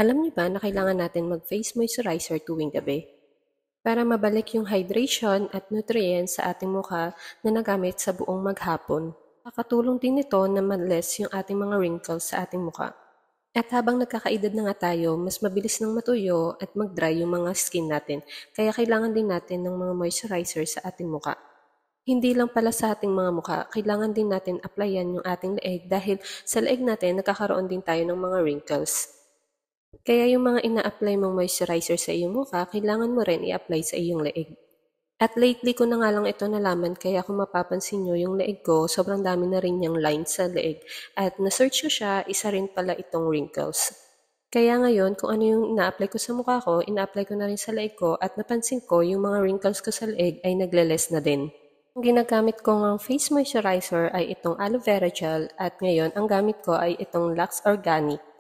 Alam niyo ba na kailangan natin mag-face moisturizer tuwing gabi? Para mabalik yung hydration at nutrients sa ating mukha na nagamit sa buong maghapon. Nakakatulong din ito na ma-less yung ating mga wrinkles sa ating mukha. At habang nagkakaedad na nga tayo, mas mabilis nang matuyo at mag-dry yung mga skin natin. Kaya kailangan din natin ng mga moisturizer sa ating mukha. Hindi lang pala sa ating mga mukha, kailangan din natin applyan yung ating leeg dahil sa leeg natin nagkakaroon din tayo ng mga wrinkles. Kaya yung mga ina-apply mong moisturizer sa iyong mukha, kailangan mo rin i-apply sa iyong leeg. At lately ko na nga lang ito nalaman kaya kung mapapansin nyo yung leeg ko, sobrang dami na rin niyang lines sa leeg. At na-search ko siya, isa rin pala itong wrinkles. Kaya ngayon, kung ano yung ina-apply ko sa mukha ko, ina-apply ko na rin sa leeg ko at napansin ko yung mga wrinkles ko sa leeg ay nagle-less na din. Ang ginagamit ko ng face moisturizer ay itong aloe vera gel at ngayon ang gamit ko ay itong Lux Organic.